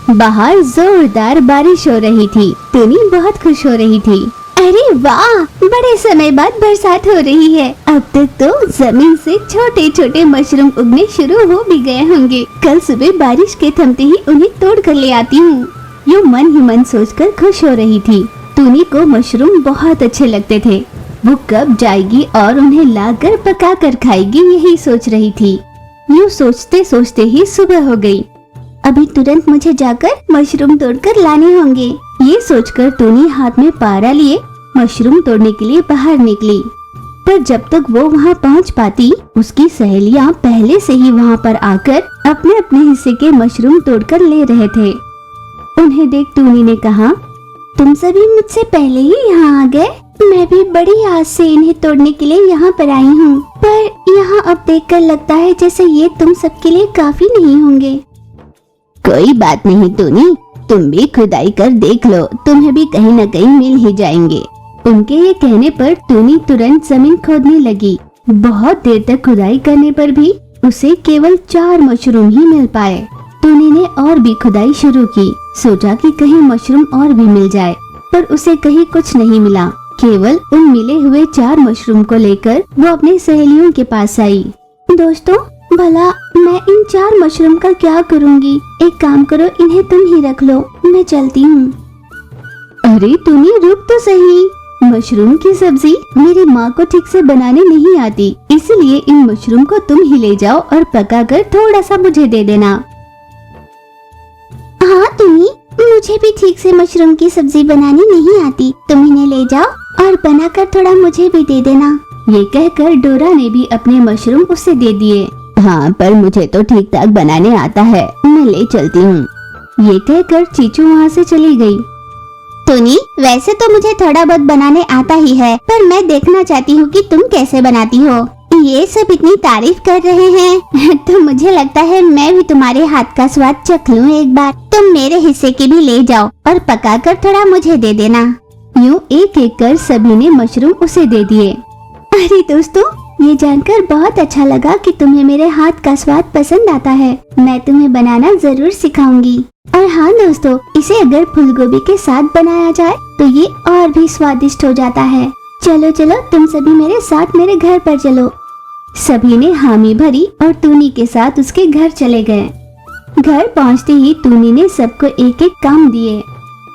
बाहर जोरदार बारिश हो रही थी। टूनी बहुत खुश हो रही थी। अरे वाह, बड़े समय बाद बरसात हो रही है। अब तक तो जमीन से छोटे छोटे मशरूम उगने शुरू हो भी गए होंगे। कल सुबह बारिश के थमते ही उन्हें तोड़ कर ले आती हूँ। यूँ मन ही मन सोचकर खुश हो रही थी। टूनी को मशरूम बहुत अच्छे लगते थे। वो कब जाएगी और उन्हें लाकर पका कर खाएगी, यही सोच रही थी। यूँ सोचते सोचते ही सुबह हो गई। अभी तुरंत मुझे जाकर मशरूम तोड़कर लाने होंगे। ये सोचकर टूनी हाथ में पारा लिए मशरूम तोड़ने के लिए बाहर निकली। पर जब तक वो वहाँ पहुँच पाती, उसकी सहेलियाँ पहले से ही वहाँ पर आकर अपने अपने हिस्से के मशरूम तोड़कर ले रहे थे। उन्हें देख टूनी ने कहा, तुम सभी मुझसे पहले ही यहाँ आ गए। मैं भी बड़ी आस से इन्हें तोड़ने के लिए यहाँ पर आई हूँ, पर यहाँ अब देखकर लगता है जैसे ये तुम सबके लिए काफी नहीं होंगे। कोई बात नहीं टूनी, तुम भी खुदाई कर देख लो, तुम्हें भी कहीं न कहीं मिल ही जाएंगे। उनके ये कहने पर टूनी तुरंत जमीन खोदने लगी। बहुत देर तक खुदाई करने पर भी उसे केवल 4 मशरूम ही मिल पाए। टूनी ने और भी खुदाई शुरू की, सोचा कि कहीं मशरूम और भी मिल जाए, पर उसे कहीं कुछ नहीं मिला। केवल उन मिले हुए 4 मशरूम को लेकर वो अपनी सहेलियों के पास आई। दोस्तों, भला मैं इन 4 मशरूम का क्या करूँगी? एक काम करो, इन्हें तुम ही रख लो, मैं चलती हूँ। अरे टूनी, रुक तो सही। मशरूम की सब्जी मेरी माँ को ठीक से बनाने नहीं आती, इसलिए इन मशरूम को तुम ही ले जाओ और पकाकर थोड़ा सा मुझे दे देना। हाँ टूनी, मुझे भी ठीक से मशरूम की सब्जी बनानी नहीं आती, तुम इन्हें ले जाओ और बनाकर थोड़ा मुझे भी दे देना। ये कहकर डोरा ने भी अपने मशरूम उसे दे दिए। हाँ, पर मुझे तो ठीक ठाक बनाने आता है, मैं ले चलती हूँ। ये कहकर चीचू वहाँ से चली गई। टूनी, वैसे तो मुझे थोड़ा बहुत बनाने आता ही है, पर मैं देखना चाहती हूँ कि तुम कैसे बनाती हो। ये सब इतनी तारीफ कर रहे हैं तो मुझे लगता है मैं भी तुम्हारे हाथ का स्वाद चख लूँ एक बार। तुम मेरे हिस्से की भी ले जाओ और पकाकर थोड़ा मुझे दे देना। यूँ एक एक कर सभी ने मशरूम उसे दे दिए। अरे दोस्तों, ये जानकर बहुत अच्छा लगा कि तुम्हें मेरे हाथ का स्वाद पसंद आता है। मैं तुम्हें बनाना जरूर सिखाऊंगी। और हाँ दोस्तों, इसे अगर फूल गोभी के साथ बनाया जाए तो ये और भी स्वादिष्ट हो जाता है। चलो चलो, तुम सभी मेरे साथ मेरे घर पर चलो। सभी ने हामी भरी और टूनी के साथ उसके घर चले गए। घर पहुंचते ही टूनी ने सबको एक एक काम दिए।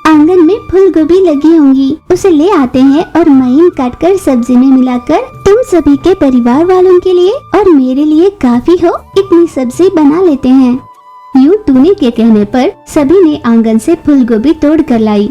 आंगन में फूल गोभी लगी होंगी, उसे ले आते हैं और महीन काटकर सब्जी में मिलाकर तुम सभी के परिवार वालों के लिए और मेरे लिए काफी हो इतनी सब्जी बना लेते हैं। यूँ टूनी के कहने पर सभी ने आंगन से फूल गोभी तोड़ कर लाई।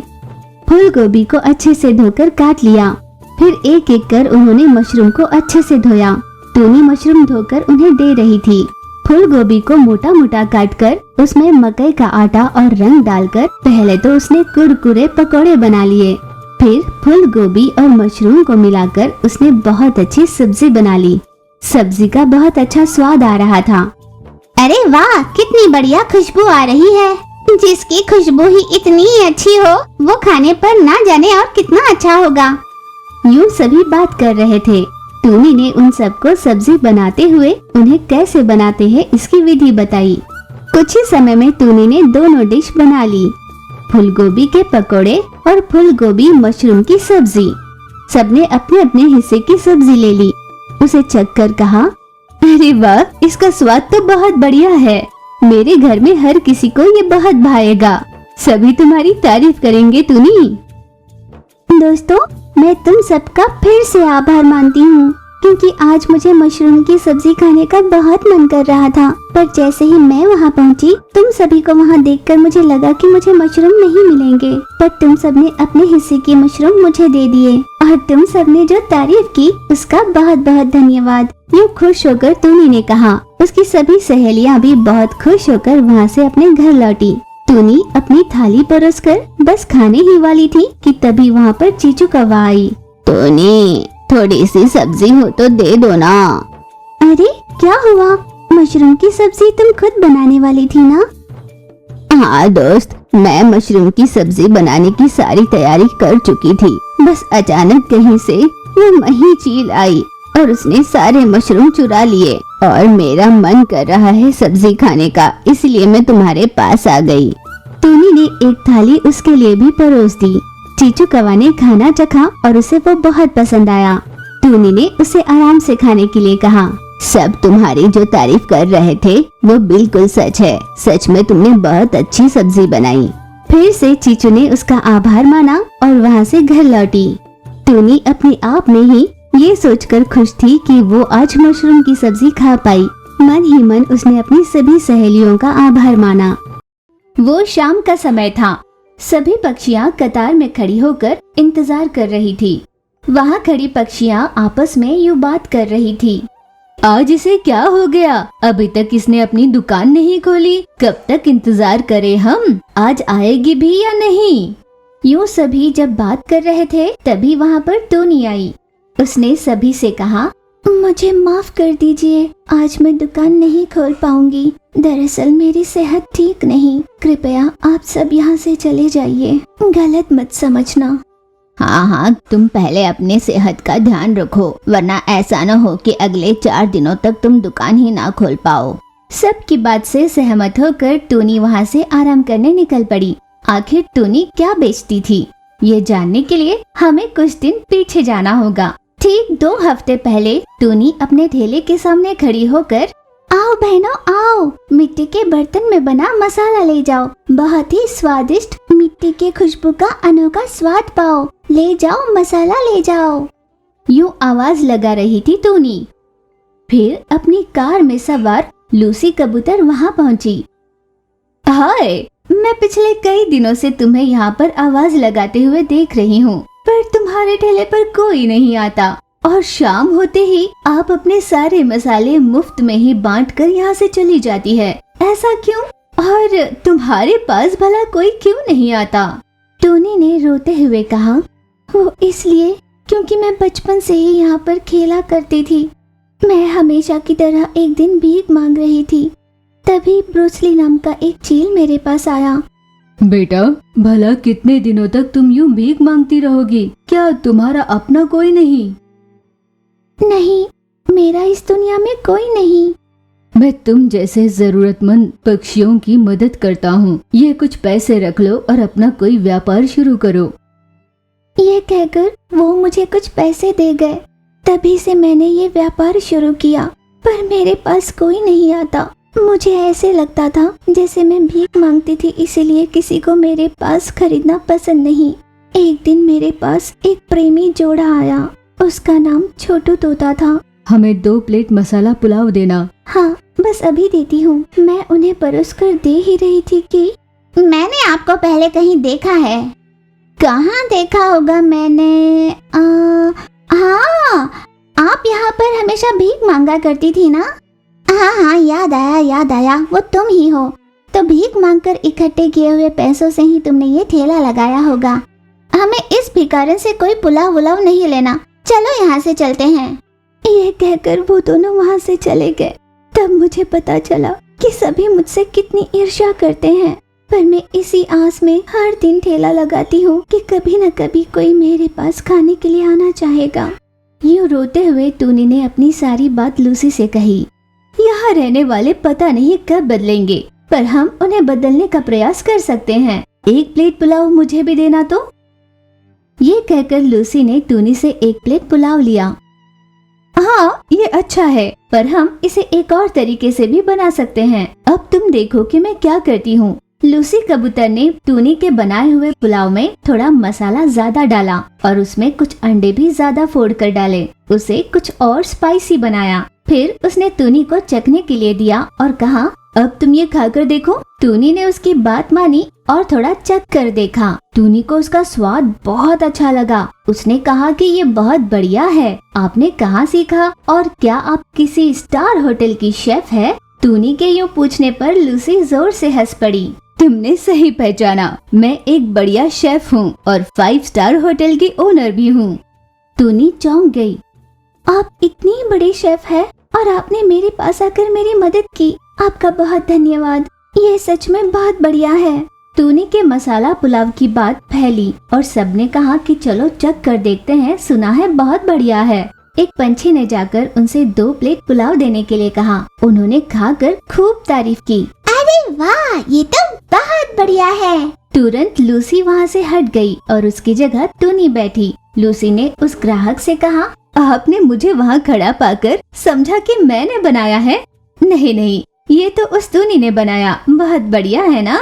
फूल गोभी को अच्छे से धोकर काट लिया। फिर एक एक कर उन्होंने मशरूम को अच्छे से धोया। टूनी मशरूम धोकर उन्हें दे रही थी। फूल गोभी को मोटा मोटा काटकर उसमें मकई का आटा और रंग डालकर पहले तो उसने कुरकुरे पकोड़े बना लिए। फिर फूल गोभी और मशरूम को मिलाकर उसने बहुत अच्छी सब्जी बना ली। सब्जी का बहुत अच्छा स्वाद आ रहा था। अरे वाह, कितनी बढ़िया खुशबू आ रही है। जिसकी खुशबू ही इतनी अच्छी हो, वो खाने पर ना जाने और कितना अच्छा होगा। यूँ सभी बात कर रहे थे। टूनी ने उन सबको सब्जी बनाते हुए उन्हें कैसे बनाते हैं इसकी विधि बताई। कुछ ही समय में टूनी ने दोनों डिश बना ली, फूल गोभी के पकोड़े और फूल गोभी मशरूम की सब्जी। सबने अपने अपने हिस्से की सब्जी ले ली। उसे चख कर कहा, अरे वाह, इसका स्वाद तो बहुत बढ़िया है। मेरे घर में हर किसी को ये बहुत भाएगा। सभी तुम्हारी तारीफ करेंगे टूनी। दोस्तों, मैं तुम सबका फिर से आभार मानती हूँ, क्योंकि आज मुझे मशरूम की सब्जी खाने का बहुत मन कर रहा था। पर जैसे ही मैं वहाँ पहुँची, तुम सभी को वहाँ देखकर मुझे लगा कि मुझे मशरूम नहीं मिलेंगे, पर तुम सबने अपने हिस्से की मशरूम मुझे दे दिए और तुम सबने जो तारीफ की उसका बहुत बहुत धन्यवाद। यूँ खुश होकर टूनी ने कहा। उसकी सभी सहेलियाँ भी बहुत खुश होकर वहाँ से अपने घर लौटी। टूनी अपनी थाली परोसकर बस खाने ही वाली थी कि तभी वहाँ पर चीचू कौवा आई। टूनी, थोड़ी सी सब्जी हो तो दे दो ना। अरे क्या हुआ? मशरूम की सब्जी तुम खुद बनाने वाली थी ना? हाँ दोस्त, मैं मशरूम की सब्जी बनाने की सारी तैयारी कर चुकी थी। बस अचानक कहीं से वो मही चील आई और उसने सारे मशरूम चुरा लिए और मेरा मन कर रहा है सब्जी खाने का, इसलिए मैं तुम्हारे पास आ गई। टूनी ने एक थाली उसके लिए भी परोस दी। चीचू कौवा ने खाना चखा और उसे वो बहुत पसंद आया। टूनी ने उसे आराम से खाने के लिए कहा। सब तुम्हारी जो तारीफ कर रहे थे वो बिल्कुल सच है। सच में तुमने बहुत अच्छी सब्जी बनाई। फिर से चीचू ने उसका आभार माना और वहाँ से घर लौटी। टूनी अपने आप में ही ये सोचकर खुश थी कि वो आज मशरूम की सब्जी खा पाई। मन ही मन उसने अपनी सभी सहेलियों का आभार माना। वो शाम का समय था। सभी पक्षियाँ कतार में खड़ी होकर इंतजार कर रही थी। वहाँ खड़ी पक्षियाँ आपस में यूं बात कर रही थी। आज इसे क्या हो गया? अभी तक इसने अपनी दुकान नहीं खोली। कब तक इंतजार करें हम? आज आएगी भी या नहीं? यूं सभी जब बात कर रहे थे तभी वहाँ पर टूनी आई। उसने सभी से कहा, मुझे माफ कर दीजिए, आज मैं दुकान नहीं खोल पाऊंगी। दरअसल मेरी सेहत ठीक नहीं। कृपया आप सब यहाँ से चले जाइए। गलत मत समझना। हाँ, तुम पहले अपने सेहत का ध्यान रखो, वरना ऐसा न हो कि अगले 4 दिनों तक तुम दुकान ही ना खोल पाओ। सबकी बात से सहमत होकर टूनी वहाँ से आराम करने निकल पड़ी। आखिर टूनी क्या बेचती थी, ये जानने के लिए हमें कुछ दिन पीछे जाना होगा। ठीक 2 हफ्ते पहले टूनी अपने ठेले के सामने खड़ी होकर, आओ बहनों आओ, मिट्टी के बर्तन में बना मसाला ले जाओ। बहुत ही स्वादिष्ट मिट्टी के खुशबू का अनोखा स्वाद पाओ। ले जाओ मसाला ले जाओ। यूं आवाज लगा रही थी टूनी। फिर अपनी कार में सवार लूसी कबूतर वहाँ पहुँची। हाय, मैं पिछले कई दिनों से तुम्हें यहाँ पर आवाज लगाते हुए देख रही हूँ, पर तुम्हारे ठेले पर कोई नहीं आता और शाम होते ही आप अपने सारे मसाले मुफ्त में ही बांटकर यहाँ से चली जाती है। ऐसा क्यों? और तुम्हारे पास भला कोई क्यों नहीं आता? टूनी ने रोते हुए कहा, वो इसलिए क्योंकि मैं बचपन से ही यहाँ पर खेला करती थी। मैं हमेशा की तरह एक दिन भीख मांग रही थी। तभी ब्रूसली नाम का एक चील मेरे पास आया। बेटा, भला कितने दिनों तक तुम यूं भीख मांगती रहोगी? क्या तुम्हारा अपना कोई नहीं? नहीं, मेरा इस दुनिया में कोई नहीं। मैं तुम जैसे जरूरतमंद पक्षियों की मदद करता हूँ। ये कुछ पैसे रख लो और अपना कोई व्यापार शुरू करो। ये कहकर वो मुझे कुछ पैसे दे गए। तभी से मैंने ये व्यापार शुरू किया, पर मेरे पास कोई नहीं आता। मुझे ऐसे लगता था जैसे मैं भीख मांगती थी, इसीलिए किसी को मेरे पास खरीदना पसंद नहीं। एक दिन मेरे पास एक प्रेमी जोड़ा आया। उसका नाम छोटू तोता था। हमें 2 प्लेट मसाला पुलाव देना। हाँ, बस अभी देती हूँ। मैं उन्हें परोस कर दे ही रही थी कि मैंने आपको पहले कहीं देखा है। कहाँ देखा होगा मैंने? हाँ, आप यहाँ पर हमेशा भीख मांगा करती थी ना? हाँ, याद आया, वो तुम ही हो। तो भीख मांगकर इकट्ठे किए हुए पैसों से ही तुमने ये ठेला लगाया होगा। हमें इस भिखारन से कोई पुलाव वुलाव नहीं लेना। चलो यहाँ से चलते हैं। ये कहकर वो दोनों वहाँ से चले गए। तब मुझे पता चला कि सभी मुझसे कितनी ईर्ष्या करते हैं, पर मैं इसी आस में हर दिन ठेला लगाती हूँ कि कभी न कभी कोई मेरे पास खाने के लिए आना चाहेगा। यूं रोते हुए टूनी ने अपनी सारी बात लूसी से कही। यहाँ रहने वाले पता नहीं कब बदलेंगे, पर हम उन्हें बदलने का प्रयास कर सकते हैं। 1 प्लेट पुलाव मुझे भी देना तो। ये कहकर लूसी ने टूनी से 1 प्लेट पुलाव लिया। हाँ, ये अच्छा है, पर हम इसे एक और तरीके से भी बना सकते हैं। अब तुम देखो कि मैं क्या करती हूँ। लूसी कबूतर ने टूनी के बनाए हुए पुलाव में थोड़ा मसाला ज्यादा डाला और उसमें कुछ अंडे भी ज्यादा फोड़ कर डाले। उसे कुछ और स्पाइसी बनाया। फिर उसने टूनी को चखने के लिए दिया और कहा, अब तुम ये खाकर देखो। टूनी ने उसकी बात मानी और थोड़ा चख कर देखा। टूनी को उसका स्वाद बहुत अच्छा लगा। उसने कहा कि ये बहुत बढ़िया है। आपने कहाँ सीखा और क्या आप किसी स्टार होटल की शेफ है? टूनी के यूं पूछने पर लूसी जोर से हंस पड़ी। तुमने सही पहचाना, मैं एक बढ़िया शेफ हूँ और 5 स्टार होटल की ओनर भी हूँ। टूनी चौंक गई। आप इतनी बड़ी शेफ है और आपने मेरे पास आकर मेरी मदद की। आपका बहुत धन्यवाद। ये सच में बहुत बढ़िया है। टूनी के मसाला पुलाव की बात फैली और सबने कहा कि चलो चख कर देखते हैं, सुना है बहुत बढ़िया है। एक पंछी ने जाकर उनसे 2 प्लेट पुलाव देने के लिए कहा। उन्होंने खाकर खूब तारीफ की। अरे वाह, ये तो बहुत बढ़िया है। तुरंत लूसी वहाँ से हट गई और उसकी जगह टूनी बैठी। लूसी ने उस ग्राहक से कहा, आपने मुझे वहाँ खड़ा पाकर समझा कि मैंने बनाया है? नहीं नहीं, ये तो उस टूनी ने बनाया। बहुत बढ़िया है ना?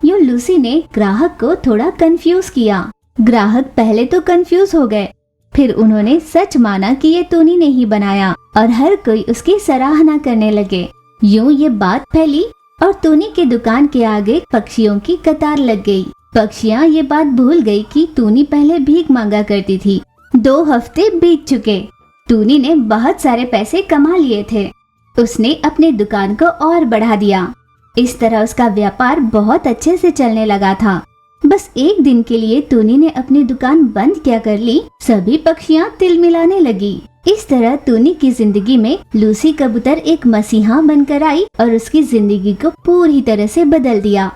यूं लूसी ने ग्राहक को थोड़ा कंफ्यूज किया। ग्राहक पहले तो कंफ्यूज हो गए, फिर उन्होंने सच माना कि ये टूनी ने ही बनाया और हर कोई उसकी सराहना करने लगे। यूं ये बात फैली और टूनी की दुकान के आगे पक्षियों की कतार लग गई। पक्षियां ये बात भूल गई कि टूनी पहले भीख मांगा करती थी। 2 हफ्ते बीत चुके। टूनी ने बहुत सारे पैसे कमा लिए थे। उसने अपने दुकान को और बढ़ा दिया। इस तरह उसका व्यापार बहुत अच्छे से चलने लगा था। बस एक दिन के लिए टूनी ने अपनी दुकान बंद क्या कर ली। सभी पक्षियां तिलमिलाने लगी। इस तरह टूनी की जिंदगी में लूसी कबूतर एक मसीहा बनकर आई और उसकी जिंदगी को पूरी तरह से बदल दिया।